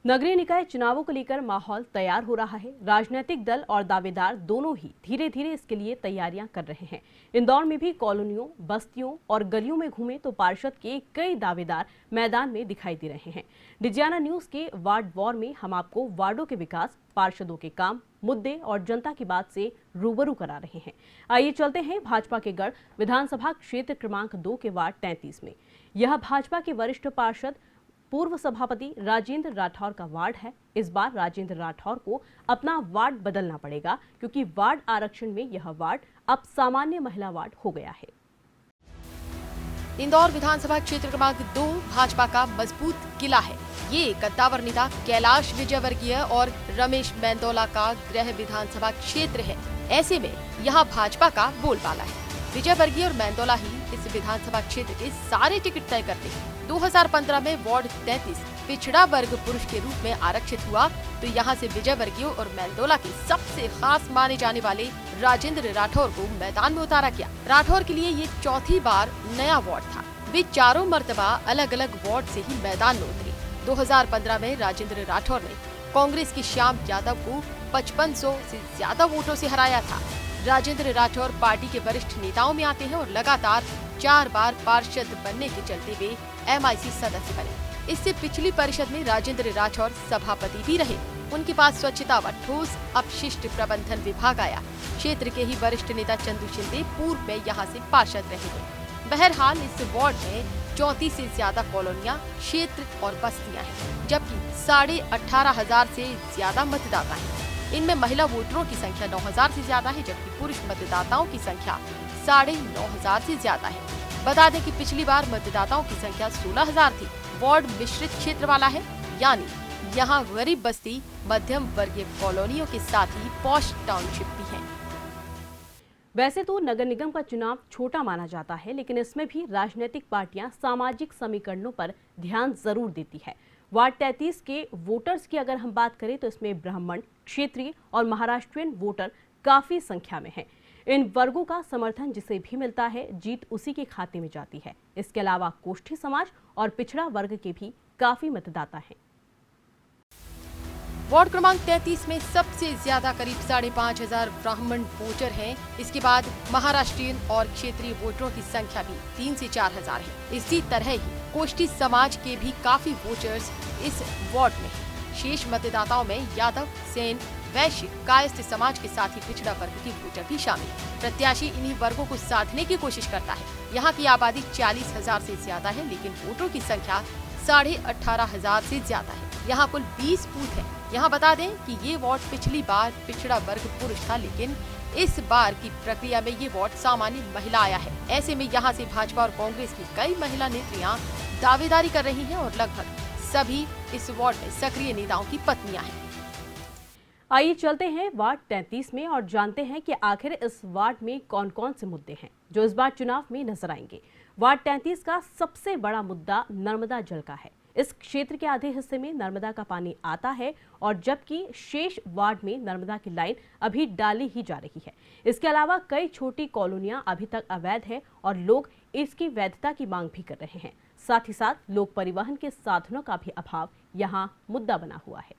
नगरीय निकाय चुनावों को लेकर माहौल तैयार हो रहा है। राजनीतिक दल और दावेदार दोनों ही धीरे धीरे इसके लिए तैयारियां कर रहे हैं। इंदौर में भी कॉलोनियों, बस्तियों और गलियों में घूमे तो पार्षद के कई दावेदार मैदान में दिखाई दे रहे हैं। डिजियाना न्यूज के वार्ड वॉर में हम आपको वार्डों के विकास, पार्षदों के काम, मुद्दे और जनता की बात से रूबरू करा रहे हैं। आइए चलते हैं भाजपा के गढ़ विधानसभा क्षेत्र क्रमांक 2 के वार्ड 33 में। यह भाजपा के वरिष्ठ पार्षद पूर्व सभापति राजेंद्र राठौर का वार्ड है। इस बार राजेंद्र राठौर को अपना वार्ड बदलना पड़ेगा क्योंकि वार्ड आरक्षण में यह वार्ड अब सामान्य महिला वार्ड हो गया है। इंदौर विधानसभा क्षेत्र क्रमांक 2 भाजपा का मजबूत किला है। ये कद्दावर नेता कैलाश विजयवर्गीय और रमेश मेंदोला का गृह विधानसभा क्षेत्र है। ऐसे में यहाँ भाजपा का बोलबाला है। विजयवर्गीय और मेंदोला ही इस विधानसभा क्षेत्र के सारे टिकट तय करते हैं। 2015 में वार्ड 33 पिछड़ा वर्ग पुरुष के रूप में आरक्षित हुआ तो यहाँ से विजयवर्गीय और मेंदोला के सबसे खास माने जाने वाले राजेंद्र राठौर को मैदान में उतारा गया। राठौर के लिए ये चौथी बार नया वार्ड था। वे चारों मर्तबा अलग अलग वार्ड से ही मैदान में उतरे। 2015 में राजेंद्र राठौर ने कांग्रेस के श्याम यादव को 5500 से ज्यादा वोटों से हराया था। राजेंद्र राठौर पार्टी के वरिष्ठ नेताओं में आते हैं और लगातार 4 बार पार्षद बनने के चलते वे MIC सदस्य बने। इससे पिछली परिषद में राजेंद्र राठौर सभापति भी रहे। उनके पास स्वच्छता व ठोस अपशिष्ट प्रबंधन विभाग आया। क्षेत्र के ही वरिष्ठ नेता चंदू शिंदे पूर्व में यहाँ से पार्षद रहे हैं। बहरहाल इस वार्ड में 34 से ज्यादा कॉलोनियां, क्षेत्र और बस्तियां हैं, जबकि 18,500 से ज्यादा मतदाता हैं। इनमें महिला वोटरों की संख्या 9,000 से ज्यादा है, जबकि पुरुष मतदाताओं की संख्या 9,500 से ज्यादा है। बता दें कि पिछली बार मतदाताओं की संख्या 16,000 थी। वार्ड मिश्रित क्षेत्र वाला है, यानी यहाँ गरीब बस्ती, मध्यम वर्गीय कॉलोनियों के साथ ही पॉश टाउनशिप भी है। वैसे तो नगर निगम का चुनाव छोटा माना जाता है, लेकिन इसमें भी राजनीतिक पार्टियां सामाजिक समीकरणों पर ध्यान जरूर देती है। वार्ड 33 के वोटर्स की अगर हम बात करें तो इसमें ब्राह्मण, क्षेत्रीय और महाराष्ट्रियन वोटर काफी संख्या में हैं। इन वर्गों का समर्थन जिसे भी मिलता है, जीत उसी के खाते में जाती है। इसके अलावा कोष्ठी समाज और पिछड़ा वर्ग के भी काफी मतदाता हैं। वार्ड क्रमांक 33 में सबसे ज्यादा करीब 5,500 ब्राह्मण वोटर हैं। इसके बाद महाराष्ट्रियन और क्षेत्रीय वोटरों की संख्या भी 3 से 4,000 है। इसी तरह ही कोष्ठी समाज के भी काफी वोटर्स इस वार्ड में हैं। शेष मतदाताओं में यादव, सेन, वैश्य, कायस्थ समाज के साथ ही पिछड़ा वर्ग के वोटर भी शामिल हैं। प्रत्याशी इन्हीं वर्गों को साधने की कोशिश करता है। यहाँ की आबादी 40,000 से ज्यादा है, लेकिन वोटरों की संख्या 18,500 से ज्यादा है। यहाँ कुल 20 बूथ है। यहाँ बता दें कि ये वार्ड पिछली बार पिछड़ा वर्ग पुरुष था, लेकिन इस बार की प्रक्रिया में ये वार्ड सामान्य महिला आया है। ऐसे में यहाँ से भाजपा और कांग्रेस की कई महिला नेत्रियां दावेदारी कर रही हैं और लगभग सभी इस वार्ड में सक्रिय नेताओं की पत्नियां हैं। आइए चलते हैं वार्ड 33 में और जानते हैं कि आखिर इस वार्ड में कौन कौन से मुद्दे हैं जो इस बार चुनाव में नजर आएंगे। वार्ड 33 का सबसे बड़ा मुद्दा नर्मदा जल का है। इस क्षेत्र के आधे हिस्से में नर्मदा का पानी आता है और जबकि शेष वार्ड में नर्मदा की लाइन अभी डाली ही जा रही है। इसके अलावा कई छोटी कॉलोनियां अभी तक अवैध है और लोग इसकी वैधता की मांग भी कर रहे हैं। साथ ही साथ लोक परिवहन के साधनों का भी अभाव यहाँ मुद्दा बना हुआ है।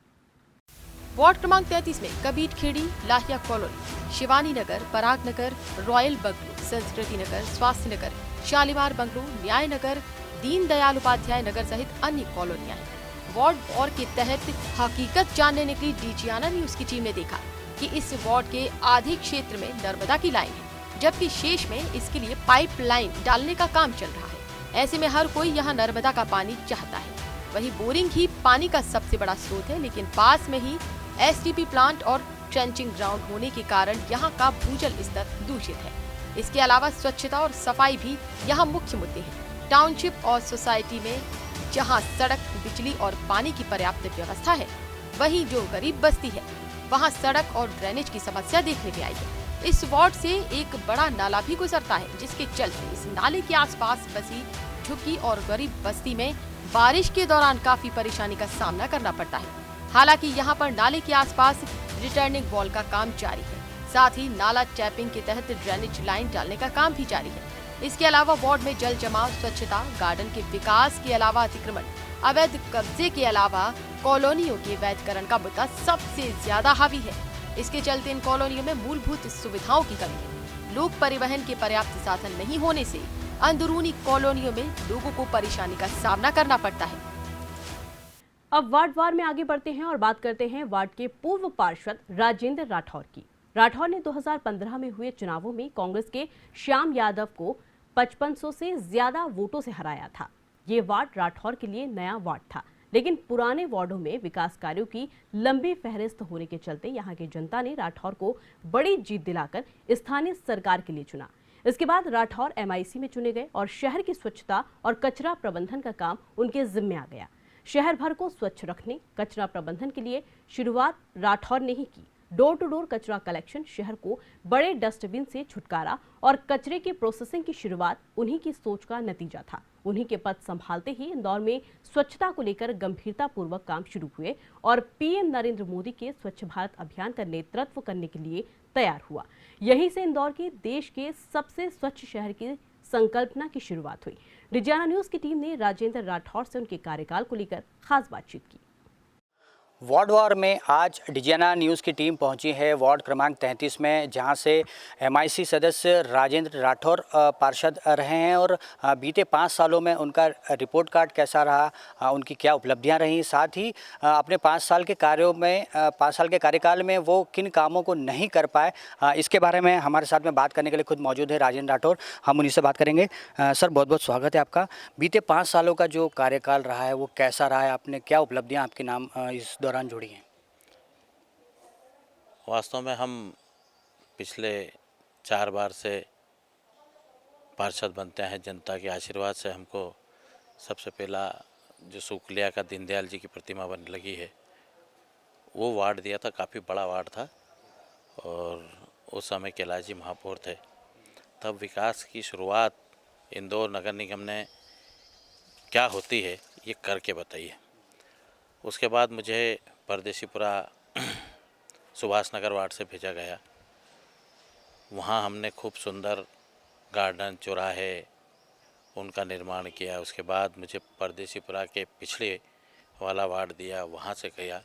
वार्ड क्रमांक 33 में कबीर खेड़ी, लाहिया कॉलोनी, शिवानी नगर, पराग नगर, रॉयल बंगलो, संस्कृति नगर, स्वास्थ्य नगर, शालीमार बंगलो, न्याय नगर, दीन दयाल उपाध्याय नगर सहित अन्य कॉलोनियां हैं। वार्ड वॉर के तहत हकीकत जानने निकली डिजियाना न्यूज की टीम ने देखा कि इस वार्ड के आधे क्षेत्र में नर्मदा की लाइन है, जबकि शेष में इसके लिए पाइप लाइन डालने का काम चल रहा है। ऐसे में हर कोई यहाँ नर्मदा का पानी चाहता है। वही बोरिंग ही पानी का सबसे बड़ा स्रोत है, लेकिन पास में ही STP प्लांट और ट्रेंचिंग ग्राउंड होने के कारण यहाँ का भूजल स्तर दूषित है। इसके अलावा स्वच्छता और सफाई भी यहाँ मुख्य मुद्दे हैं। टाउनशिप और सोसाइटी में जहाँ सड़क, बिजली और पानी की पर्याप्त व्यवस्था है, वहीं जो गरीब बस्ती है वहाँ सड़क और ड्रेनेज की समस्या देखने में आई है। इस वार्ड से एक बड़ा नाला भी गुजरता है, जिसके चलते इस नाले के आसपास बसी झुग्गी और गरीब बस्ती में बारिश के दौरान काफी परेशानी का सामना करना पड़ता है। हालांकि यहाँ पर नाले के आसपास रिटर्निंग वॉल का काम जारी है। साथ ही नाला टैपिंग के तहत ड्रेनेज लाइन डालने का काम भी जारी है। इसके अलावा वार्ड में जल जमाव, स्वच्छता, गार्डन के विकास के अलावा अतिक्रमण, अवैध कब्जे के अलावा कॉलोनियों के वैधकरण का मुद्दा सबसे ज्यादा हावी है। इसके चलते इन कॉलोनियों में मूलभूत सुविधाओं की कमी है। लोक परिवहन के पर्याप्त साधन नहीं होने से अंदरूनी कॉलोनियों में लोगों को परेशानी का सामना करना पड़ता है। अब वार्डवार में आगे बढ़ते हैं और बात करते हैं वार्ड के पूर्व पार्षद राजेंद्र राठौर की। राठौर ने 2015 में हुए चुनावों में कांग्रेस के श्याम यादव को 5500 से ज्यादा वोटों से हराया था। ये वार्ड राठौर के लिए नया वार्ड था, लेकिन पुराने वार्डों में विकास कार्यों की लंबी फहरिस्त होने के चलते यहां की जनता ने राठौर को बड़ी जीत दिलाकर स्थानीय सरकार के लिए चुना। इसके बाद राठौर MIC में चुने गए और शहर की स्वच्छता और कचरा प्रबंधन का काम उनके जिम्मे आ गया। शहर भर को स्वच्छ रखने, कचरा प्रबंधन के लिए शुरुआत राठौर ने ही की। डोर टू डोर कचरा कलेक्शन, शहर को बड़े डस्टबिन से छुटकारा और कचरे की प्रोसेसिंग की शुरुआत उन्हीं की सोच का नतीजा था। उन्हीं के पद संभालते ही इंदौर में स्वच्छता को लेकर गंभीरता पूर्वक काम शुरू हुए और PM नरेंद्र मोदी के स्वच्छ भारत अभियान का नेतृत्व करने के लिए तैयार हुआ। यहीं से इंदौर के देश के सबसे स्वच्छ शहर की संकल्पना की शुरुआत हुई। डिजियाना न्यूज की टीम ने राजेंद्र राठौर से उनके कार्यकाल को लेकर खास बातचीत की। वार्डवार में आज डिजियाना न्यूज़ की टीम पहुंची है वार्ड क्रमांक 33 में, जहां से MIC सदस्य राजेंद्र राठौर पार्षद रहे हैं और बीते 5 सालों में उनका रिपोर्ट कार्ड कैसा रहा, उनकी क्या उपलब्धियां रहीं, साथ ही अपने 5 साल के कार्यों में 5 साल के कार्यकाल में वो किन कामों को नहीं कर पाए, इसके बारे में हमारे साथ में बात करने के लिए खुद मौजूद है राजेंद्र राठौर। हम उन्हीं से बात करेंगे। सर, बहुत बहुत स्वागत है आपका। बीते 5 सालों का जो कार्यकाल रहा है वो कैसा रहा है, आपने क्या उपलब्धियाँ आपके नाम इस दौरान जुड़ी हैं? वास्तव में हम पिछले 4 बार से पार्षद बनते हैं। जनता के आशीर्वाद से हमको सबसे पहला जो सुकलिया का दीनदयाल जी की प्रतिमा बनने लगी है वो वार्ड दिया था। काफ़ी बड़ा वार्ड था और उस समय कैलाश जी महापौर थे। तब विकास की शुरुआत इंदौर नगर निगम ने क्या होती है ये करके बताइए। उसके बाद मुझे परदेशीपुरा सुभाष नगर वार्ड से भेजा गया। वहाँ हमने खूब सुंदर गार्डन, चौराहे उनका निर्माण किया। उसके बाद मुझे परदेशीपुरा के पिछड़े वाला वार्ड दिया, वहाँ से किया।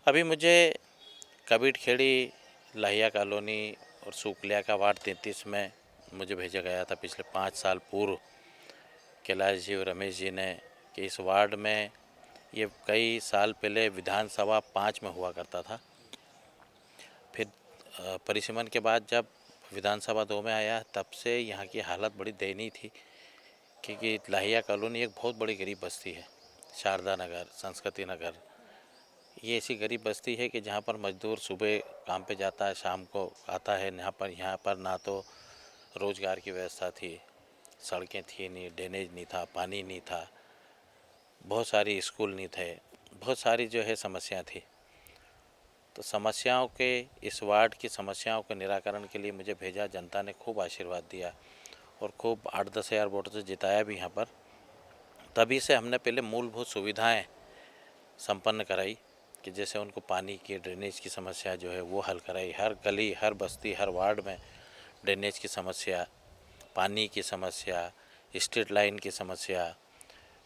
अभी मुझे कबीरखेड़ी, लाहिया कॉलोनी और सुकलिया का वार्ड 33 में मुझे भेजा गया था पिछले 5 साल पूर्व कैलाश जी और रमेश जी ने कि इस वार्ड में ये कई साल पहले विधानसभा 5 में हुआ करता था। फिर परिसीमन के बाद जब विधानसभा 2 में आया तब से यहाँ की हालत बड़ी दयनीय थी, क्योंकि लाहिया कॉलोनी एक बहुत बड़ी गरीब बस्ती है। शारदा नगर, संस्कृति नगर, ये ऐसी गरीब बस्ती है कि जहाँ पर मजदूर सुबह काम पे जाता है, शाम को आता है। यहाँ पर ना तो रोज़गार की व्यवस्था थी, सड़कें थी नहीं, ड्रेनेज नहीं था, पानी नहीं था, बहुत सारी स्कूल नहीं थे, बहुत सारी जो है समस्या थी। तो समस्याओं के, इस वार्ड की समस्याओं के निराकरण के लिए मुझे भेजा। जनता ने खूब आशीर्वाद दिया और खूब 8-10 हज़ार वोटों से जिताया भी यहाँ पर। तभी से हमने पहले मूलभूत सुविधाएं संपन्न कराई कि जैसे उनको पानी की, ड्रेनेज की समस्या जो है वो हल कराई। हर गली, हर बस्ती, हर वार्ड में ड्रेनेज की समस्या, पानी की समस्या, स्ट्रीट लाइन की समस्या।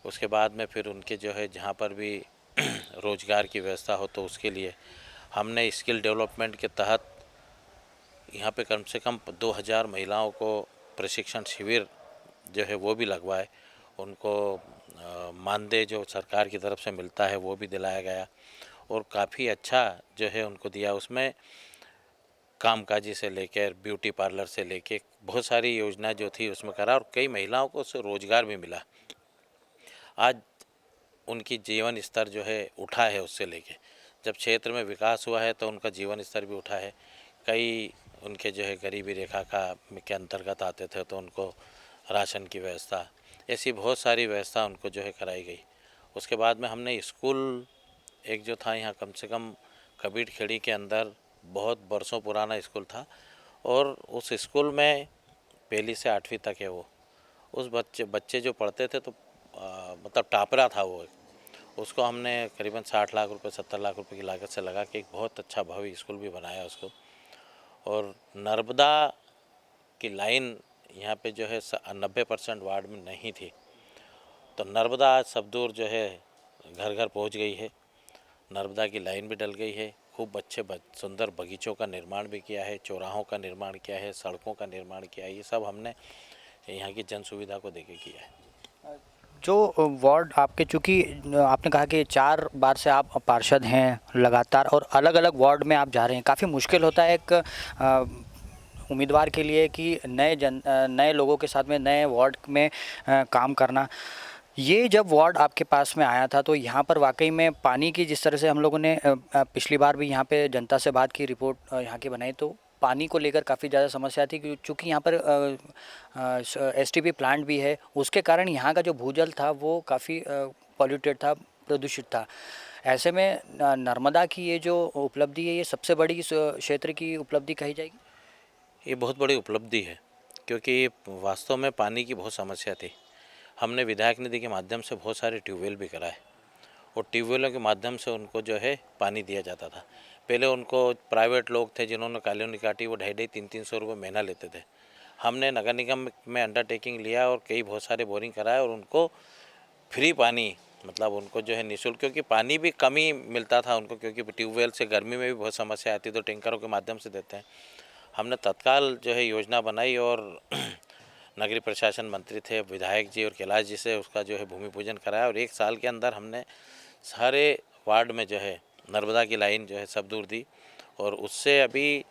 उसके बाद में फिर उनके जो है जहाँ पर भी रोज़गार की व्यवस्था हो तो उसके लिए हमने स्किल डेवलपमेंट के तहत यहाँ पे कम से कम 2000 महिलाओं को प्रशिक्षण शिविर जो है वो भी लगवाए। उनको मानदेय जो सरकार की तरफ से मिलता है वो भी दिलाया गया और काफ़ी अच्छा जो है उनको दिया। उसमें कामकाजी से लेकर ब्यूटी पार्लर से लेकर बहुत सारी योजना जो थी उसमें करा और कई महिलाओं को उससे रोज़गार भी मिला। आज उनकी जीवन स्तर जो है उठा है उससे लेके। जब क्षेत्र में विकास हुआ है तो उनका जीवन स्तर भी उठा है। कई उनके जो है गरीबी रेखा के अंतर्गत आते थे तो उनको राशन की व्यवस्था, ऐसी बहुत सारी व्यवस्था उनको जो है कराई गई। उसके बाद में हमने स्कूल एक जो था यहाँ कम से कम कबीरखेड़ी के अंदर बहुत बरसों पुराना स्कूल था और उस स्कूल में 1 से 8वीं तक है वो। उस बच्चे जो पढ़ते थे तो मतलब टापरा था वो। उसको हमने करीबन 60 लाख रुपए 70 लाख रुपए की लागत से लगा के एक बहुत अच्छा भव्य स्कूल भी बनाया उसको। और नर्मदा की लाइन यहाँ पे जो है 90% वार्ड में नहीं थी। तो नर्मदा आज सब दूर जो है घर घर पहुँच गई है। नर्मदा की लाइन भी डल गई है। खूब अच्छे सुंदर बगीचों का निर्माण भी किया है, चौराहों का निर्माण किया है, सड़कों का निर्माण किया है। ये सब हमने यहाँ की जन सुविधा को देके किया है। जो वार्ड आपके, चूँकि आपने कहा कि 4 बार से आप पार्षद हैं लगातार और अलग अलग वार्ड में आप जा रहे हैं, काफ़ी मुश्किल होता है एक उम्मीदवार के लिए कि नए लोगों के साथ में नए वार्ड में काम करना। ये जब वार्ड आपके पास में आया था तो यहाँ पर वाकई में पानी की, जिस तरह से हम लोगों ने पिछली बार भी यहाँ पे जनता से बात की, रिपोर्ट यहाँ की बनाई, तो पानी को लेकर काफ़ी ज़्यादा समस्या थी क्योंकि यहाँ पर एसटीपी प्लांट भी है। उसके कारण यहाँ का जो भूजल था वो काफ़ी पॉल्यूटेड था, प्रदूषित था। ऐसे में नर्मदा की ये जो उपलब्धि है, ये सबसे बड़ी इस क्षेत्र की उपलब्धि कही जाएगी। ये बहुत बड़ी उपलब्धि है क्योंकि वास्तव में पानी की बहुत समस्या थी। हमने विधायक निधि के माध्यम से बहुत सारे ट्यूबवेल भी कराए और ट्यूबवेलों के माध्यम से उनको जो है पानी दिया जाता था। पहले उनको प्राइवेट लोग थे जिन्होंने कॉलोनी काटी, वो 250-300 रुपये महीना लेते थे। हमने नगर निगम में अंडरटेकिंग लिया और बहुत सारे बोरिंग कराए और उनको फ्री पानी, मतलब उनको जो है निःशुल्क, क्योंकि पानी भी कम ही मिलता था उनको, क्योंकि ट्यूबवेल से गर्मी में भी बहुत समस्या आती, तो टैंकरों के माध्यम से देते हैं। हमने तत्काल जो है योजना बनाई और नगरीय प्रशासन मंत्री थे विधायक जी और कैलाश जी से उसका जो है भूमि पूजन कराया और 1 साल के अंदर हमने सारे वार्ड में जो है नर्मदा की लाइन जो है सब दूर दी और उससे अभी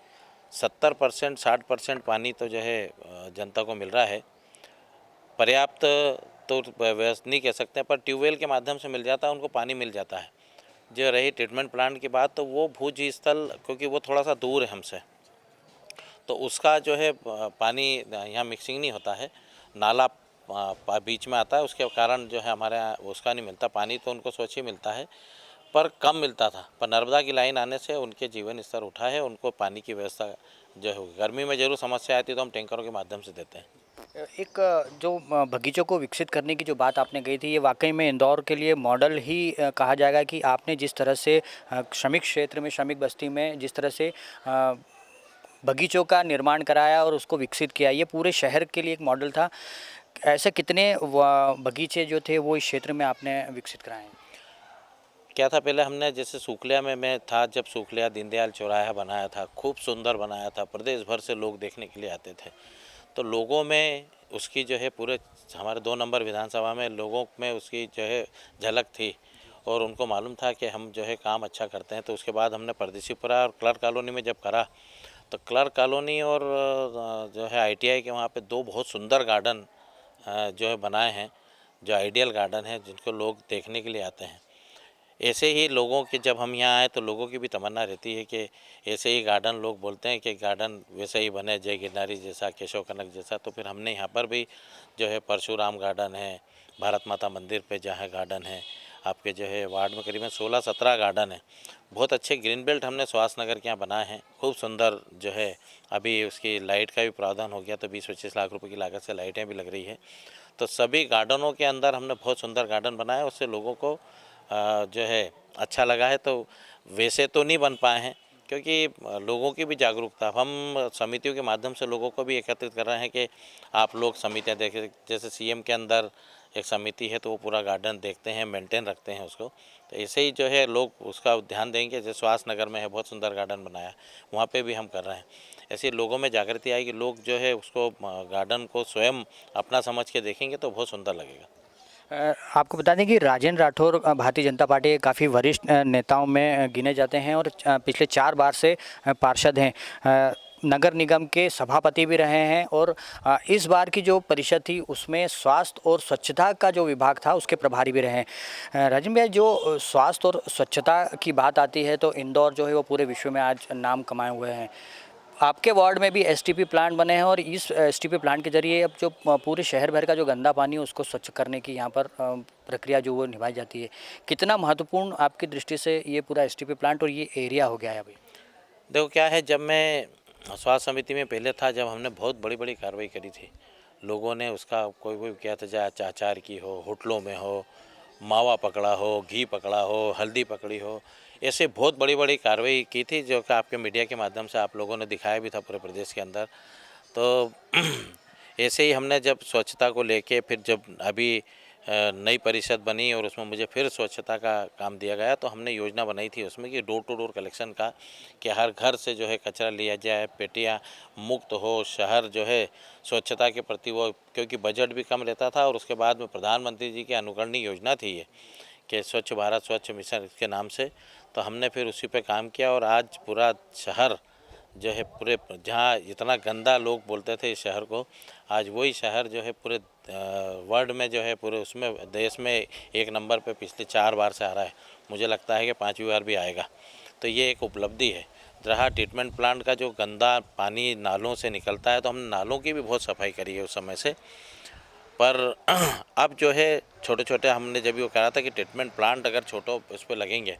70% 60% पानी तो जो है जनता को मिल रहा है। पर्याप्त तो व्यवस्था नहीं कह सकते, पर ट्यूबवेल के माध्यम से मिल जाता है, उनको पानी मिल जाता है। जो रही ट्रीटमेंट प्लांट की बात, तो वो भूज स्थल क्योंकि वो थोड़ा सा दूर है हमसे, तो उसका जो है पानी यहाँ मिक्सिंग नहीं होता है, नाला बीच में आता है, उसके कारण जो है हमारे यहाँ उसका नहीं मिलता पानी, तो उनको स्वच्छ ही मिलता है पर कम मिलता था। पर नर्मदा की लाइन आने से उनके जीवन स्तर उठा है, उनको पानी की व्यवस्था जो है होगी। गर्मी में ज़रूर समस्या आती तो हम टैंकरों के माध्यम से देते हैं। एक जो बगीचों को विकसित करने की जो बात आपने कही थी, ये वाकई में इंदौर के लिए मॉडल ही कहा जाएगा कि आपने जिस तरह से श्रमिक क्षेत्र में, श्रमिक बस्ती में जिस तरह से बगीचों का निर्माण कराया और उसको विकसित किया, ये पूरे शहर के लिए एक मॉडल था। ऐसे कितने बगीचे जो थे वो इस क्षेत्र में आपने विकसित कराए हैं? क्या था, पहले हमने जैसे सूखलिया में मैं था, जब सूखलिया दीनदयाल चौराहा बनाया था, खूब सुंदर बनाया था, प्रदेश भर से लोग देखने के लिए आते थे, तो लोगों में उसकी जो है पूरे हमारे 2 नंबर विधानसभा में लोगों में उसकी जो है झलक थी और उनको मालूम था कि हम जो है काम अच्छा करते हैं। तो उसके बाद हमने परदेसीपुरा और क्लर्क कॉलोनी में जब करा, तो क्लर्क कॉलोनी और जो है ITI के वहाँ पे 2 बहुत सुंदर गार्डन जो है बनाए हैं, जो आइडियल गार्डन है, जिनको लोग देखने के लिए आते हैं। ऐसे ही लोगों के, जब हम यहाँ आए तो लोगों की भी तमन्ना रहती है कि ऐसे ही गार्डन, लोग बोलते हैं कि गार्डन वैसे ही बने, जय गिरनारी जैसा, केशव कनक जैसा। तो फिर हमने यहाँ पर भी जो है परशुराम गार्डन है, भारत माता मंदिर पे जहाँ गार्डन है, आपके जो है वार्ड में करीबन 16-17 गार्डन है। बहुत अच्छे ग्रीन बेल्ट हमने सुहास नगर के यहाँ बनाए हैं, खूब सुंदर जो है। अभी उसकी लाइट का भी प्रावधान हो गया, तो 20-25 लाख रुपए की लागत से लाइटें भी लग रही है। तो सभी गार्डनों के अंदर हमने बहुत सुंदर गार्डन बनाए, उससे लोगों को जो है अच्छा लगा है। तो वैसे तो नहीं बन पाए हैं क्योंकि लोगों की भी जागरूकता, हम समितियों के माध्यम से लोगों को भी एकत्रित कर रहे हैं कि आप लोग समितियाँ देखें। जैसे CM के अंदर एक समिति है, तो वो पूरा गार्डन देखते हैं, मेंटेन रखते हैं उसको। तो ऐसे ही जो है लोग उसका ध्यान देंगे। जैसे सुहास नगर में है, बहुत सुंदर गार्डन बनाया, वहाँ पे भी हम कर रहे हैं। ऐसे लोगों में जागृति आएगी, लोग जो है उसको गार्डन को स्वयं अपना समझ के देखेंगे तो बहुत सुंदर लगेगा। आपको बता दें कि राजेंद्र राठौर भारतीय जनता पार्टी के काफ़ी वरिष्ठ नेताओं में गिने जाते हैं और पिछले 4 बार से पार्षद हैं, नगर निगम के सभापति भी रहे हैं और इस बार की जो परिषद थी उसमें स्वास्थ्य और स्वच्छता का जो विभाग था उसके प्रभारी भी रहे हैं। राजेंद्र भैया, जो स्वास्थ्य और स्वच्छता की बात आती है तो इंदौर जो है वो पूरे विश्व में आज नाम कमाए हुए हैं। आपके वार्ड में भी STP प्लांट बने हैं और इस STP प्लांट के जरिए अब जो पूरे शहर भर का जो गंदा पानी है उसको स्वच्छ करने की यहाँ पर प्रक्रिया जो वो निभाई जाती है। कितना महत्वपूर्ण आपकी दृष्टि से ये पूरा STP प्लांट और ये एरिया हो गया है अभी? देखो क्या है, जब मैं स्वास्थ्य समिति में पहले था, जब हमने बहुत बड़ी बड़ी कार्रवाई करी थी, लोगों ने उसका कोई किया था, चाहे अचार की हो, होटलों में हो, मावा पकड़ा हो, घी पकड़ा हो, हल्दी पकड़ी हो, ऐसे बहुत बड़ी बड़ी कार्रवाई की थी, जो कि आपके मीडिया के माध्यम से आप लोगों ने दिखाया भी था पूरे प्रदेश के अंदर। तो ऐसे ही हमने जब स्वच्छता को लेके फिर जब अभी नई परिषद बनी और उसमें मुझे फिर स्वच्छता का काम दिया गया, तो हमने योजना बनाई थी उसमें कि डोर टू डोर कलेक्शन का, कि हर घर से जो है कचरा लिया जाए, पेटियां मुक्त हो, शहर जो है स्वच्छता के प्रति वो, क्योंकि बजट भी कम रहता था और उसके बाद में प्रधानमंत्री जी की अनुकरणीय योजना थी ये कि स्वच्छ भारत स्वच्छ मिशन के नाम से, तो हमने फिर उसी पे काम किया और आज पूरा शहर जो है पूरे, जहाँ इतना गंदा लोग बोलते थे इस शहर को, आज वही शहर जो है पूरे वर्ल्ड में जो है पूरे उसमें देश में 1 नंबर पे पिछले 4 बार से आ रहा है। मुझे लगता है कि 5वीं बार भी आएगा। तो ये एक उपलब्धि है। रहा ट्रीटमेंट प्लांट का, जो गंदा पानी नालों से निकलता है, तो हमने नालों की भी बहुत सफाई करी है उस समय से। पर अब जो है छोटे छोटे, हमने जब ये कहा था कि ट्रीटमेंट प्लांट अगर छोटो उस पर लगेंगे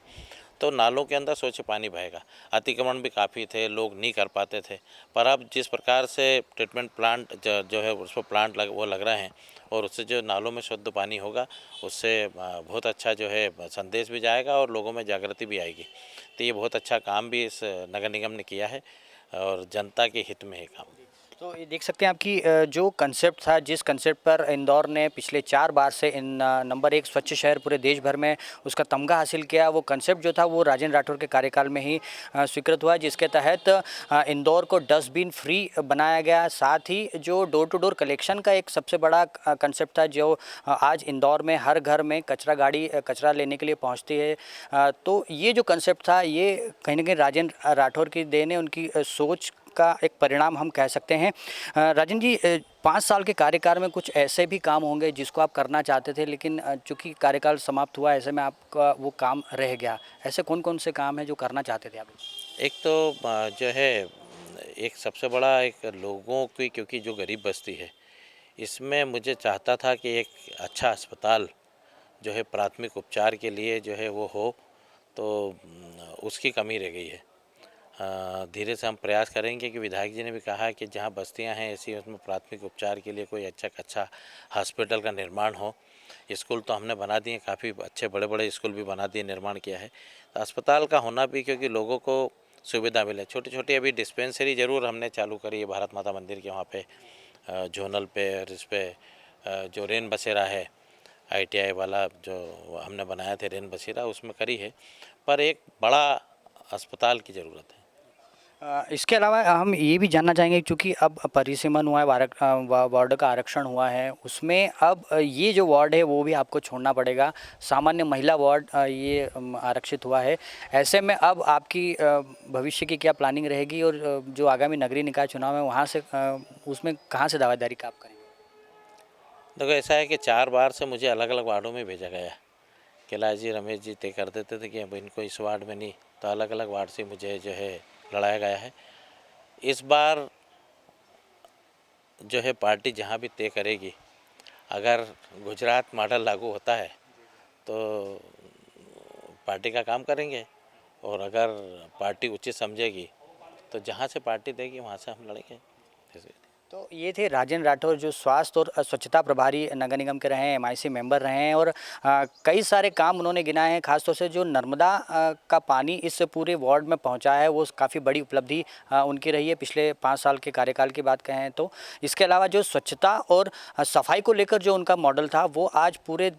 तो नालों के अंदर स्वच्छ पानी बहेगा। अतिक्रमण भी काफ़ी थे, लोग नहीं कर पाते थे, पर अब जिस प्रकार से ट्रीटमेंट प्लांट जो है उस पर प्लांट लग रहे हैं और उससे जो नालों में शुद्ध पानी होगा, उससे बहुत अच्छा जो है संदेश भी जाएगा और लोगों में जागृति भी आएगी। तो ये बहुत अच्छा काम भी इस नगर निगम ने किया है और जनता के हित में है काम। तो ये देख सकते हैं आपकी जो कंसेप्ट था, जिस कंसेप्ट पर इंदौर ने पिछले 4 बार से नंबर 1 स्वच्छ शहर पूरे देश भर में उसका तमगा हासिल किया, वो कंसेप्ट जो था वो राजेंद्र राठौर के कार्यकाल में ही स्वीकृत हुआ, जिसके तहत इंदौर को डस्टबिन फ्री बनाया गया। साथ ही जो डोर टू डोर कलेक्शन का एक सबसे बड़ा कंसेप्ट था, जो आज इंदौर में हर घर में कचरा गाड़ी कचरा लेने के लिए पहुँचती है। तो ये जो कंसेप्ट था, ये कहीं ना कहीं राजेंद्र राठौर की देन है, उनकी सोच का एक परिणाम हम कह सकते हैं। राजेंद्र जी, 5 साल के कार्यकाल में कुछ ऐसे भी काम होंगे जिसको आप करना चाहते थे, लेकिन चूंकि कार्यकाल समाप्त हुआ, ऐसे में आपका वो काम रह गया। ऐसे कौन कौन से काम हैं जो करना चाहते थे आप? एक तो जो है एक सबसे बड़ा एक लोगों की, क्योंकि जो गरीब बस्ती है इसमें मुझे चाहता था कि एक अच्छा अस्पताल जो है प्राथमिक उपचार के लिए जो है वो हो, तो उसकी कमी रह गई है। धीरे से हम प्रयास करेंगे कि विधायक जी ने भी कहा कि जहाँ बस्तियाँ हैं ऐसी, उसमें प्राथमिक उपचार के लिए कोई अच्छा हॉस्पिटल का निर्माण हो। स्कूल तो हमने बना दिए, काफ़ी अच्छे बड़े बड़े स्कूल भी बना दिए, निर्माण किया है। तो अस्पताल का होना भी, क्योंकि लोगों को सुविधा मिले। छोटी छोटी अभी डिस्पेंसरी ज़रूर हमने चालू करी है भारत माता मंदिर के वहाँ पे, जोनल पे, और इस पे जो रेन बसेरा है ITI वाला जो हमने बनाया थे रेन बसेरा, उसमें करी है, पर एक बड़ा अस्पताल की ज़रूरत है। इसके अलावा हम ये भी जानना चाहेंगे, क्योंकि अब परिसीमन हुआ है, वार्ड का आरक्षण हुआ है, उसमें अब ये जो वार्ड है वो भी आपको छोड़ना पड़ेगा। सामान्य महिला वार्ड ये आरक्षित हुआ है। ऐसे में अब आपकी भविष्य की क्या प्लानिंग रहेगी, और जो आगामी नगरीय निकाय चुनाव है वहाँ से उसमें कहाँ से दावेदारी का आप करेंगे? देखो, ऐसा है कि 4 बार से मुझे अलग अलग वार्डों में भेजा गया। कैलाश जी, रमेश जी तय कर देते थे कि अब इनको इस वार्ड में नहीं, तो अलग अलग वार्ड से मुझे जो है लड़ाया गया है। इस बार जो है पार्टी जहाँ भी तय करेगी, अगर गुजरात मॉडल लागू होता है तो पार्टी का काम करेंगे, और अगर पार्टी उचित समझेगी तो जहाँ से पार्टी देगी वहाँ से हम लड़ेंगे। तो ये थे राजेंद्र राठौर, जो स्वास्थ्य और स्वच्छता प्रभारी नगर निगम के रहे हैं, MIC मेंबर रहे हैं, और कई सारे काम उन्होंने गिनाए हैं। खासतौर से जो नर्मदा का पानी इस पूरे वार्ड में पहुंचा है, वो काफ़ी बड़ी उपलब्धि उनकी रही है पिछले 5 साल के कार्यकाल की बात कहें तो। इसके अलावा जो स्वच्छता और सफाई को लेकर जो उनका मॉडल था, वो आज पूरे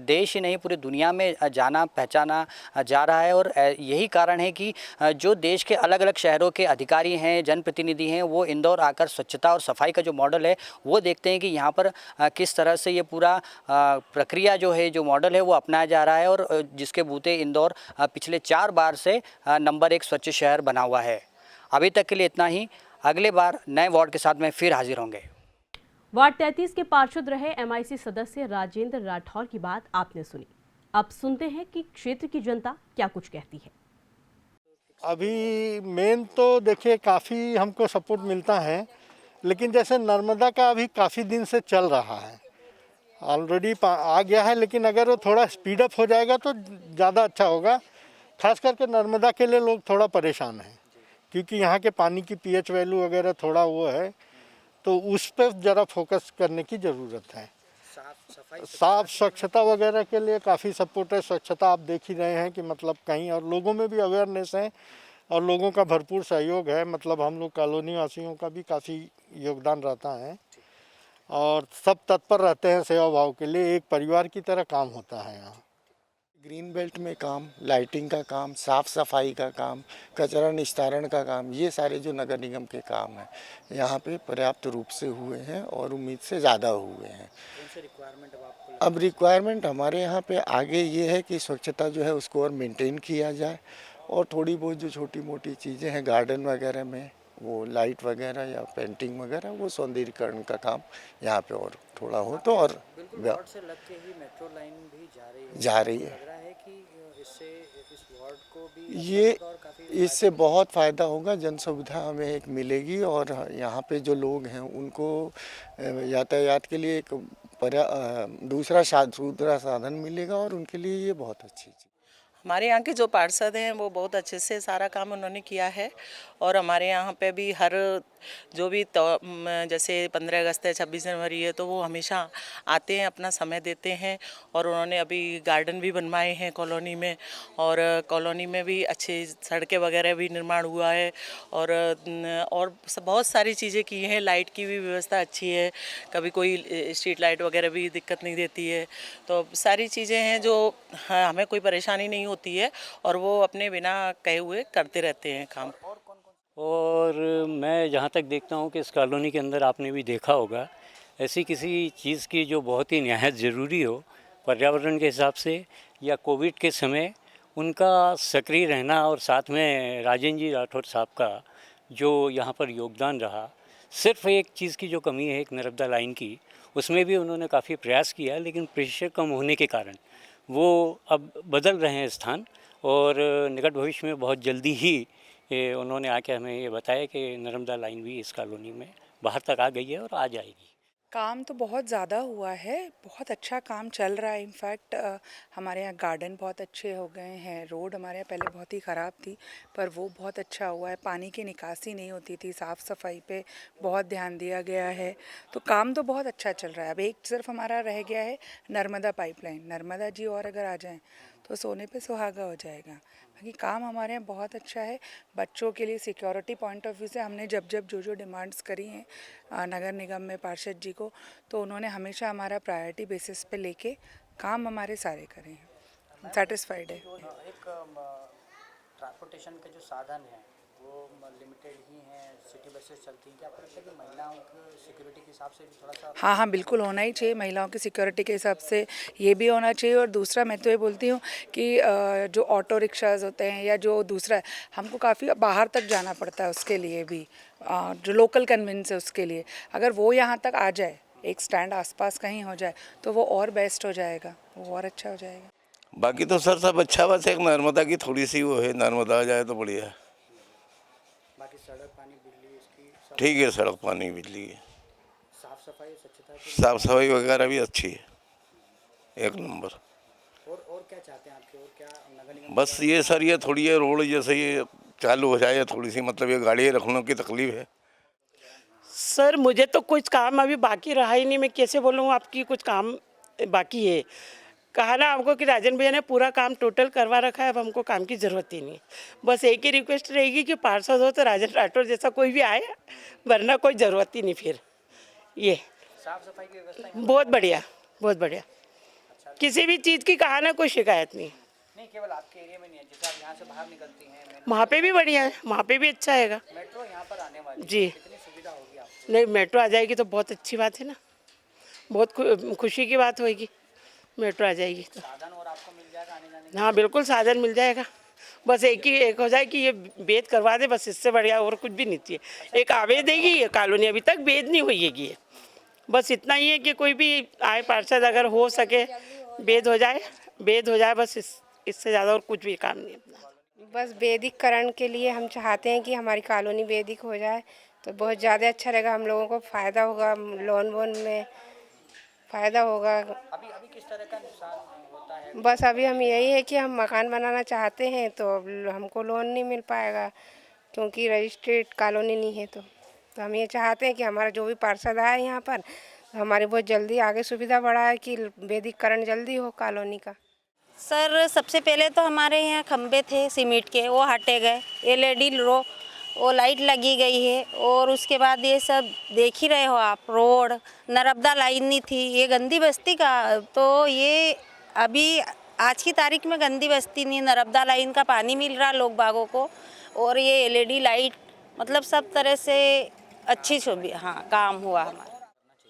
देश ही नहीं पूरी दुनिया में जाना पहचाना जा रहा है। और यही कारण है कि जो देश के अलग अलग शहरों के अधिकारी हैं, जनप्रतिनिधि हैं, वो इंदौर आकर स्वच्छता और सफाई का जो मॉडल है वो देखते हैं कि यहाँ पर किस तरह से ये पूरा प्रक्रिया जो है, जो मॉडल है वो अपनाया जा रहा है, और जिसके बूते इंदौर पिछले 4 बार से नंबर 1 स्वच्छ शहर बना हुआ है। अभी तक के लिए इतना ही। अगले बार नए वार्ड के साथ में फिर हाजिर होंगे। वार्ड 33 के पार्षद रहे MIC सदस्य राजेंद्र राठौर की बात आपने सुनी। अब सुनते हैं कि क्षेत्र की जनता क्या कुछ कहती है। अभी मेन तो देखिए काफ़ी हमको सपोर्ट मिलता है, लेकिन जैसे नर्मदा का अभी काफ़ी दिन से चल रहा है, ऑलरेडी आ गया है, लेकिन अगर वो थोड़ा स्पीड अप हो जाएगा तो ज़्यादा अच्छा होगा। खास करके नर्मदा के लिए लोग थोड़ा परेशान हैं, क्योंकि यहाँ के पानी की pH वैल्यू वगैरह थोड़ा वो है, तो उस पर ज़रा फोकस करने की ज़रूरत है। साफ स्वच्छता वगैरह के लिए काफ़ी सपोर्ट है। स्वच्छता आप देख ही रहे हैं कि मतलब कहीं, और लोगों में भी अवेयरनेस है और लोगों का भरपूर सहयोग है। मतलब हम लोग कॉलोनी वासियों का भी काफ़ी योगदान रहता है। और सब तत्पर रहते हैं सेवा भाव के लिए, एक परिवार की तरह काम होता है यहाँ। ग्रीन बेल्ट में काम, लाइटिंग का काम, साफ सफाई का काम, कचरा निस्तारण का काम, ये सारे जो नगर निगम के काम हैं यहाँ पे पर्याप्त रूप से हुए हैं और उम्मीद से ज़्यादा हुए हैं। अब रिक्वायरमेंट हमारे यहाँ पे आगे ये है कि स्वच्छता जो है उसको और मेंटेन किया जाए, और थोड़ी बहुत जो छोटी मोटी चीज़ें हैं गार्डन वगैरह में, वो लाइट वगैरह या पेंटिंग वगैरह, वो सौंदर्यीकरण का काम यहाँ पे और थोड़ा हो तो और वार्ड से लग के ही मेट्रो लाइन भी जा रही है। लग रहा है कि इससे इस वार्ड को भी ये और काफी इससे बहुत फ़ायदा होगा, जन सुविधा हमें एक मिलेगी, और यहाँ पे जो लोग हैं उनको यातायात के लिए एक दूसरा साधन मिलेगा, और उनके लिए ये बहुत अच्छी चीज़। हमारे यहाँ के जो पार्षद हैं वो बहुत अच्छे से सारा काम उन्होंने किया है, और हमारे यहाँ पे भी हर जो भी जैसे 15 अगस्त है, 26 जनवरी है, तो वो हमेशा आते हैं, अपना समय देते हैं। और उन्होंने अभी गार्डन भी बनवाए हैं कॉलोनी में, और कॉलोनी में भी अच्छी सड़कें वगैरह भी निर्माण हुआ है, और बहुत सारी चीज़ें की हैं। लाइट की भी व्यवस्था अच्छी है, कभी कोई स्ट्रीट लाइट वगैरह भी दिक्कत नहीं देती है। तो सारी चीज़ें हैं जो हमें कोई परेशानी नहीं होती है, और वो अपने बिना कहे हुए करते रहते हैं काम। और मैं जहाँ तक देखता हूँ कि इस कॉलोनी के अंदर आपने भी देखा होगा, ऐसी किसी चीज़ की जो बहुत ही निहायत ज़रूरी हो पर्यावरण के हिसाब से या कोविड के समय, उनका सक्रिय रहना, और साथ में राजेंद्र जी राठौर साहब का जो यहाँ पर योगदान रहा। सिर्फ एक चीज़ की जो कमी है, एक नर्मदा लाइन की, उसमें भी उन्होंने काफ़ी प्रयास किया, लेकिन प्रेशर कम होने के कारण वो अब बदल रहे हैं स्थान, और निकट भविष्य में बहुत जल्दी ही उन्होंने आके हमें ये बताया कि नर्मदा लाइन भी इस कॉलोनी में बाहर तक आ गई है और आ जाएगी। काम तो बहुत ज़्यादा हुआ है, बहुत अच्छा काम चल रहा है। इनफैक्ट हमारे यहाँ गार्डन बहुत अच्छे हो गए हैं। रोड हमारे यहाँ पहले बहुत ही ख़राब थी, पर वो बहुत अच्छा हुआ है। पानी की निकासी नहीं होती थी, साफ़ सफाई पे बहुत ध्यान दिया गया है। तो काम तो बहुत अच्छा चल रहा है। अब एक सिर्फ हमारा रह गया है नर्मदा पाइपलाइन। नर्मदा जी और अगर आ जाएँ तो सोने पे सुहागा हो जाएगा। बाकी काम हमारे यहाँ बहुत अच्छा है। बच्चों के लिए सिक्योरिटी पॉइंट ऑफ व्यू से हमने जब जो डिमांड्स करी हैं नगर निगम में पार्षद जी को, तो उन्होंने हमेशा हमारा प्रायोरिटी बेसिस पे लेके काम हमारे सारे करे हैं। सेटिस्फाइड है। एक ट्रांसपोर्टेशन के जो साधन हैं वो लिमिटेड ही हैं, सिटी बसेस चलती हैं, क्या आपको लगता है कि महिलाओं की सिक्योरिटी के हिसाब से भी थोड़ा सा? हाँ, बिल्कुल होना ही चाहिए। महिलाओं की सिक्योरिटी के हिसाब से ये भी होना चाहिए। और दूसरा मैं तो ये बोलती हूँ कि जो ऑटो रिक्शाज होते हैं या जो दूसरा, हमको काफ़ी बाहर तक जाना पड़ता है, उसके लिए भी जो लोकल कन्वेंस है उसके लिए, अगर वो यहाँ तक आ जाए, एक स्टैंड आसपास कहीं हो जाए, तो वो और बेस्ट हो जाएगा, वो और अच्छा हो जाएगा। बाकी तो सर सब अच्छा, बस एक नर्मदा की थोड़ी सी वो है, नर्मदा आ जाए तो बढ़िया है। बाकी सड़क पानी बिजली इसकी ठीक है, सड़क पानी बिजली है, साफ सफाई स्वच्छता साफ सफाई वगैरह भी अच्छी है, एक नंबर। और क्या चाहते हैं आपके, और क्या नगर निगम? बस ये सर, ये थोड़ी ये रोड जैसे ये चालू हो जाए, थोड़ी सी मतलब ये गाड़ी रखने की तकलीफ है। सर मुझे तो कुछ काम अभी बाकी रहा ही नहीं, मैं कैसे बोलूँ आपकी, कुछ काम बाकी है। कहा ना आपको कि राजन भैया ने पूरा काम टोटल करवा रखा है, अब हमको काम की ज़रूरत ही नहीं। बस एक ही रिक्वेस्ट रहेगी कि पार्षद हो तो राजन राठौर जैसा कोई भी आए, वरना कोई ज़रूरत ही नहीं। फिर ये साफ सफाई की व्यवस्था बहुत बढ़िया, बहुत बढ़िया। किसी भी चीज़ की कहा ना कोई शिकायत नहीं। नहीं केवल आपके एरिया में नहीं है, जैसे आप यहाँ से बाहर निकलती हैं वहाँ पे भी बढ़िया है, वहाँ पे भी अच्छा आएगा। मेट्रो यहाँ पर आने वाली जी, कितनी सुविधा होगी आपको? नहीं मेट्रो आ जाएगी तो बहुत अच्छी बात है ना, बहुत खुशी की बात होगी। मेट्रो आ जाएगी तो साधन और आपको मिल जाएगा आने जाने हाँ बिल्कुल साधन मिल जाएगा। बस एक हो जाए कि ये बेद करवा दे, बस इससे बढ़िया और कुछ भी नहीं चाहिए। एक आवेद देगी, ये कॉलोनी अभी तक बेद नहीं हुई है, बस इतना ही है कि कोई भी आए पार्षद अगर हो सके बेद हो जाए, बस इससे ज़्यादा और कुछ भी काम नहीं अपना। बस वैदिकरण के लिए हम चाहते हैं कि हमारी कॉलोनी वैदिक हो जाए तो बहुत ज़्यादा अच्छा रहेगा, हम लोगों को फ़ायदा होगा, लोन वोन में फ़ायदा होगा। अभी किस तरह का नुकसान होता है? बस अभी हम यही है कि हम मकान बनाना चाहते हैं तो हमको लोन नहीं मिल पाएगा क्योंकि रजिस्ट्रेड कॉलोनी नहीं है। तो हम ये चाहते हैं कि हमारा जो भी पार्षद आए यहाँ पर हमारी बहुत जल्दी आगे सुविधा बढ़ाए कि वैदिकरण जल्दी हो कॉलोनी का। सर सबसे पहले तो हमारे यहाँ खंबे थे सीमेंट के, वो हटे गए। LED वो लाइट लगी गई है। और उसके बाद ये सब देख ही रहे हो आप, रोड, नर्मदा लाइन नहीं थी, ये गंदी बस्ती का, तो ये अभी आज की तारीख में गंदी बस्ती नहीं, नर्मदा लाइन का पानी मिल रहा लोग बागों को, और ये LED लाइट, मतलब सब तरह से अच्छी सुविधा, हाँ काम हुआ हमारा।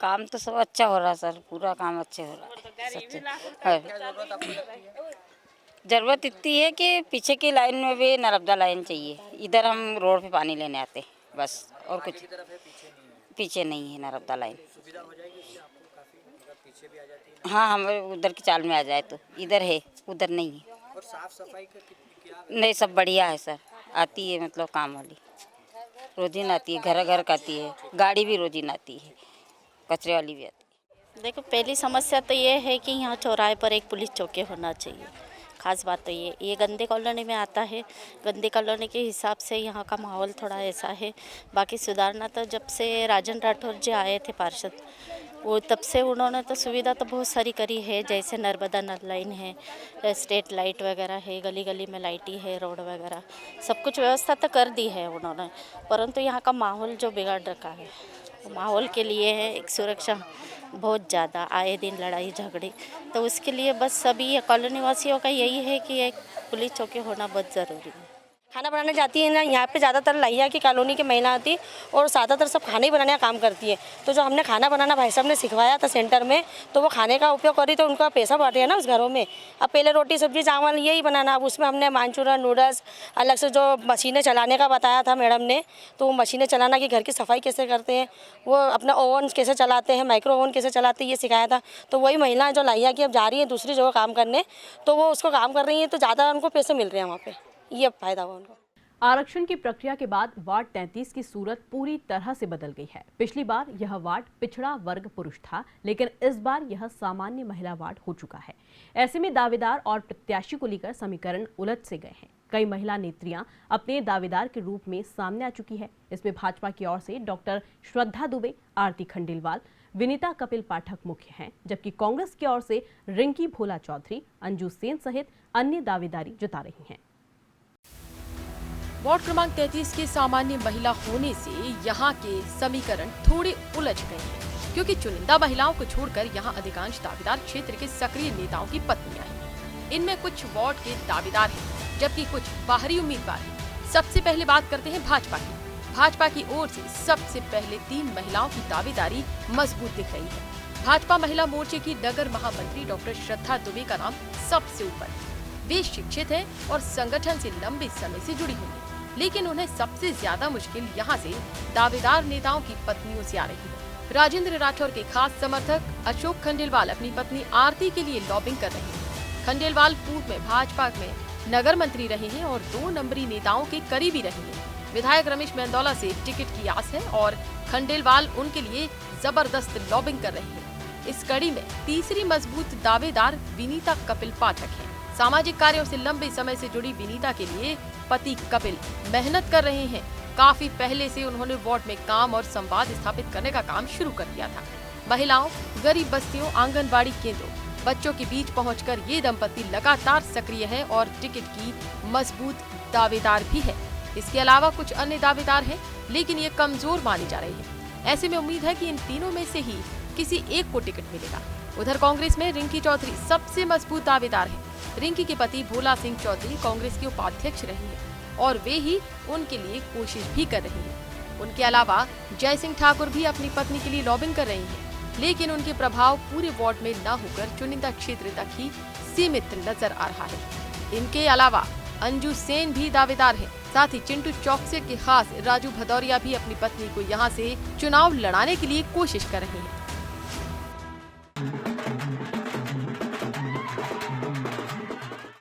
काम तो सब अच्छा हो रहा सर, पूरा काम अच्छे हो रहा है। ज़रूरत इतनी है कि पीछे की लाइन में भी नर्मदा लाइन चाहिए, इधर हम रोड पे पानी लेने आते बस, और कुछ पीछे नहीं है नर्मदा लाइन। हाँ, हमारे उधर की चाल में आ जाए तो इधर है, उधर नहीं है। और साफ सफाई का नहीं, सब बढ़िया है सर, आती है मतलब काम वाली, रोजीन आती है, घर घर का आती है, गाड़ी भी रोजीन आती है, कचरे वाली भी आती है। देखो, पहली समस्या तो ये है कि यहाँ चौराहे पर एक पुलिस चौकी होना चाहिए। खास बात तो ये गंदे कॉलोनी में आता है, गंदे कॉलोनी के हिसाब से यहाँ का माहौल थोड़ा ऐसा है। बाकी सुधारना तो जब से राजन राठौर जी आए थे पार्षद, वो तब से उन्होंने तो सुविधा तो बहुत सारी करी है, जैसे नर्मदा नल लाइन है, स्ट्रीट लाइट वगैरह है, गली गली में लाइटी है, रोड वगैरह सब कुछ व्यवस्था तो कर दी है उन्होंने। परंतु यहाँ का माहौल जो बिगाड़ रखा है, माहौल के लिए है एक सुरक्षा बहुत ज़्यादा, आए दिन लड़ाई झगड़े, तो उसके लिए बस सभी कॉलोनी वासियों का यही है कि एक पुलिस चौकी होना बहुत ज़रूरी है। खाना बनाने जाती है ना, यहाँ पे ज़्यादातर लहिया की कॉलोनी की महिला आती और ज़्यादातर सब खाने ही बनाने का काम करती है। तो जो हमने खाना बनाना भाई साहब ने सिखवाया था सेंटर में, तो वो खाने का उपयोग करी तो उनका पैसा बढ़ रहा है ना उस घरों में। अब पहले रोटी सब्जी चावल यही बनाना, अब उसमें हमने मांचूरियन नूडल्स अलग से जो मशीनें चलाने का बताया था मैडम ने, तो वो मशीनें चलाना कि घर की सफाई कैसे करते हैं, वो अपना ओवन कैसे चलाते हैं, माइक्रो ओवन कैसे चलाते हैं, ये सिखाया था। तो वही महिलाएं जो लहिया की अब जा रही हैं दूसरी जगह काम करने, तो वो उसको काम कर रही हैं, तो ज़्यादा उनको पैसे मिल रहे हैं वहाँ पर, ये फ़ायदा हुआ उनको। आरक्षण की प्रक्रिया के बाद वार्ड 33 की सूरत पूरी तरह से बदल गई है। पिछली बार यह वार्ड पिछड़ा वर्ग पुरुष था, लेकिन इस बार यह सामान्य महिला वार्ड हो चुका है। ऐसे में दावेदार और प्रत्याशी को लेकर समीकरण उलझ से गए हैं। कई महिला नेत्रियां अपने दावेदार के रूप में सामने आ चुकी है। इसमें भाजपा की ओर से डॉक्टर श्रद्धा दुबे, आरती खंडेलवाल, विनीता कपिल पाठक मुख्य हैं, जबकि कांग्रेस की ओर से रिंकी भोला चौधरी, अंजू सेन सहित अन्य दावेदारी जता रही हैं। वार्ड क्रमांक 33 के सामान्य महिला होने से यहाँ के समीकरण थोड़े उलझ गए हैं, क्योंकि चुनिंदा महिलाओं को छोड़कर यहाँ अधिकांश दावेदार क्षेत्र के सक्रिय नेताओं की पत्नियां हैं। इनमें कुछ वार्ड के दावेदार हैं, जबकि कुछ बाहरी उम्मीदवार हैं। सबसे पहले बात करते हैं भाजपा की। भाजपा की ओर से सबसे पहले 3 महिलाओं की दावेदारी मजबूत दिख रही है। भाजपा महिला मोर्चे की नगर महामंत्री डॉक्टर श्रद्धा दुबे का नाम सबसे ऊपर। वे शिक्षित हैं और संगठन से लंबे समय से जुड़ी हुई हैं, लेकिन उन्हें सबसे ज्यादा मुश्किल यहाँ से दावेदार नेताओं की पत्नियों से आ रही है। राजेंद्र राठौर के खास समर्थक अशोक खंडेलवाल अपनी पत्नी आरती के लिए लॉबिंग कर रहे हैं। खंडेलवाल पूर्व में भाजपा में नगर मंत्री रहे हैं और 2 नंबरी नेताओं के करीबी रहे हैं। विधायक रमेश मेंदोला से टिकट की आस है और खंडेलवाल उनके लिए जबरदस्त लॉबिंग कर रहे हैं। इस कड़ी में तीसरी मजबूत दावेदार विनीता कपिल पाठक है। सामाजिक कार्यों से लंबे समय से जुड़ी विनीता के लिए पति कपिल मेहनत कर रहे हैं। काफी पहले से उन्होंने वार्ड में काम और संवाद स्थापित करने का काम शुरू कर दिया था। महिलाओं, गरीब बस्तियों, आंगनबाड़ी केंद्रों, बच्चों के बीच पहुंचकर ये दंपति लगातार सक्रिय है और टिकट की मजबूत दावेदार भी है। इसके अलावा कुछ अन्य दावेदार हैं, लेकिन ये कमजोर माने जा रहे हैं। ऐसे में उम्मीद है कि इन तीनों में से ही किसी एक को टिकट मिलेगा। उधर कांग्रेस में रिंकी चौधरी सबसे मजबूत दावेदार है। रिंकी के पति भोला सिंह चौधरी कांग्रेस के उपाध्यक्ष रहे हैं और वे ही उनके लिए कोशिश भी कर रही हैं। उनके अलावा जय सिंह ठाकुर भी अपनी पत्नी के लिए लॉबिंग कर रही हैं, लेकिन उनके प्रभाव पूरे वार्ड में न होकर चुनिंदा क्षेत्र तक ही सीमित नजर आ रहा है। इनके अलावा अंजू सेन भी दावेदार हैं। साथ ही चिंटू चौकसे के खास राजू भदौरिया भी अपनी पत्नी को यहाँ से चुनाव लड़ाने के लिए कोशिश कर रहे हैं।